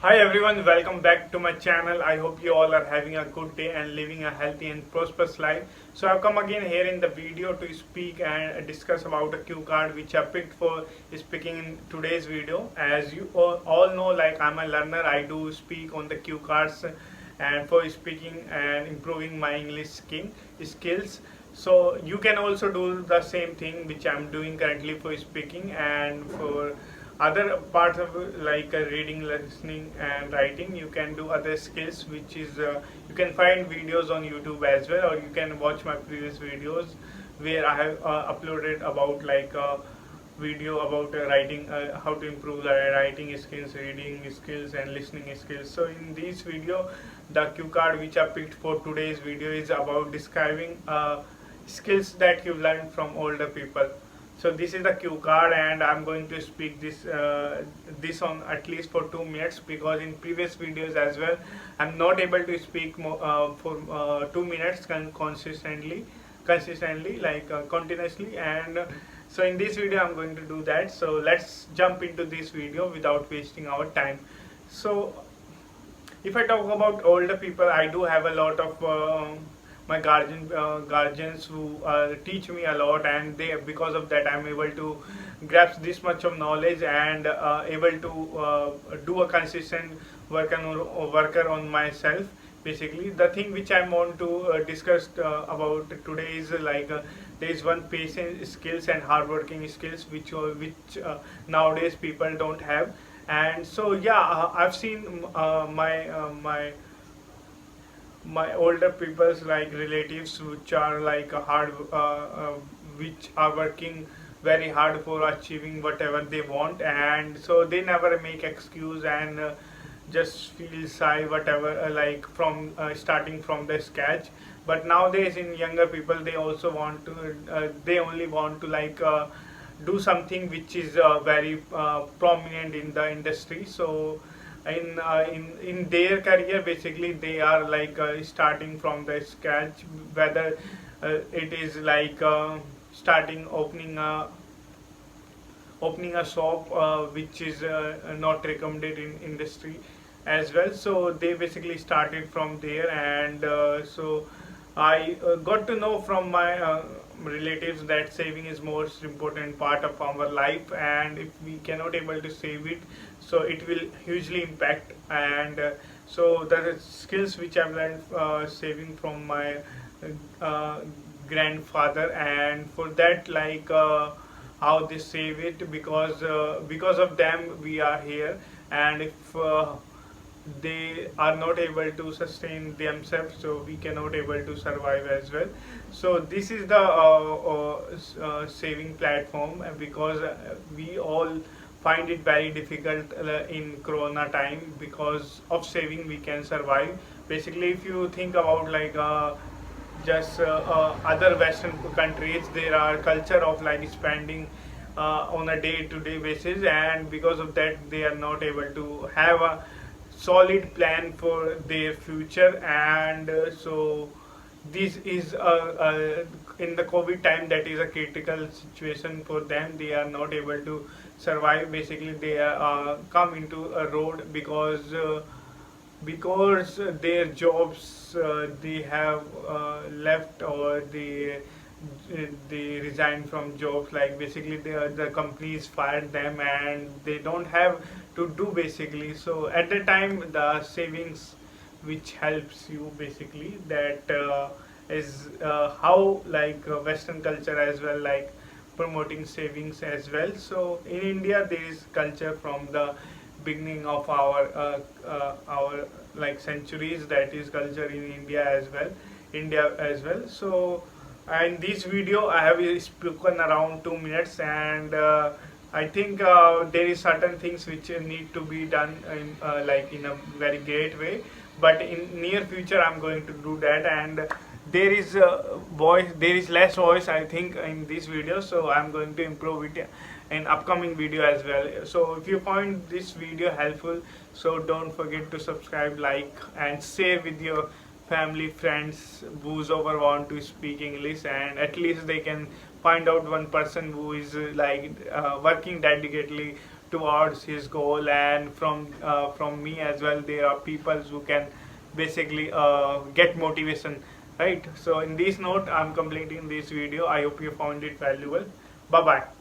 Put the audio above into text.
Hi everyone, welcome back to my channel. I hope you all are having a good day and living a healthy and prosperous life. So I've come again here in the video to speak and discuss about a cue card which I picked for speaking in today's video. As you all know, like I'm a learner, I do speak on the cue cards and for speaking and improving my English skills. So you can also do the same thing which I'm doing currently for speaking and for other parts of reading, listening and writing. You can do other skills which is you can find videos on YouTube as well, or you can watch my previous videos where I have uploaded about video about writing, how to improve the writing skills, reading skills and listening skills. So in this video, the cue card which I picked for today's video is about describing skills that you learned from older people. So this is the cue card and I'm going to speak this on at least for 2 minutes, because in previous videos as well I'm not able to speak for 2 minutes consistently continuously. And so in this video I'm going to do that. So let's jump into this video without wasting our time. So if I talk about older people, I do have a lot of my guardians who teach me a lot, and they, because of that, I'm able to grasp this much of knowledge and able to do a consistent worker on myself. Basically, the thing which I want to discuss about today is there is one patience skills and hardworking skills which nowadays people don't have. And so yeah, I've seen my older people's like relatives which are like which are working very hard for achieving whatever they want, and so they never make excuse and just feel shy whatever from starting from the sketch. But nowadays in younger people, they also want to they only want to do something which is very prominent in the industry. So in their career, basically they are starting from the scratch, whether it is starting opening a shop which is not recommended in industry as well. So they basically started from there. And so I got to know from my relatives that saving is most important part of our life, and if we cannot able to save it, so it will hugely impact. And so the skills which I've learned saving from my uh, grandfather, and for that how they save it, because of them we are here. And if they are not able to sustain themselves, so we cannot able to survive as well. So this is the saving platform, because we all find it very difficult in corona time. Because of saving we can survive. Basically, if you think about just other western countries, there are culture of spending on a day-to-day basis, and because of that they are not able to have a solid plan for their future. And so this is in the COVID time, that is a critical situation for them. They are not able to survive. Basically, they come into a road because their jobs they have left, or they resign from jobs. Like basically the companies fired them and they don't have to do basically. So at the time, the savings which helps you, basically that is how western culture as well, like promoting savings as well. So in India, there is culture from the beginning of our centuries, that is culture in India as well. So in this video I have spoken around 2 minutes, and I think there is certain things which need to be done in a very great way. But in near future I'm going to do that. And there is less voice, I think, in this video, so I'm going to improve it in upcoming video as well. So if you find this video helpful, so don't forget to subscribe, like and share with your family, friends who's over want to speak English, and at least they can find out one person who is working dedicatedly towards his goal, and from me as well, there are people who can basically get motivation, right? So in this note, I'm completing this video. I hope you found it valuable. Bye bye.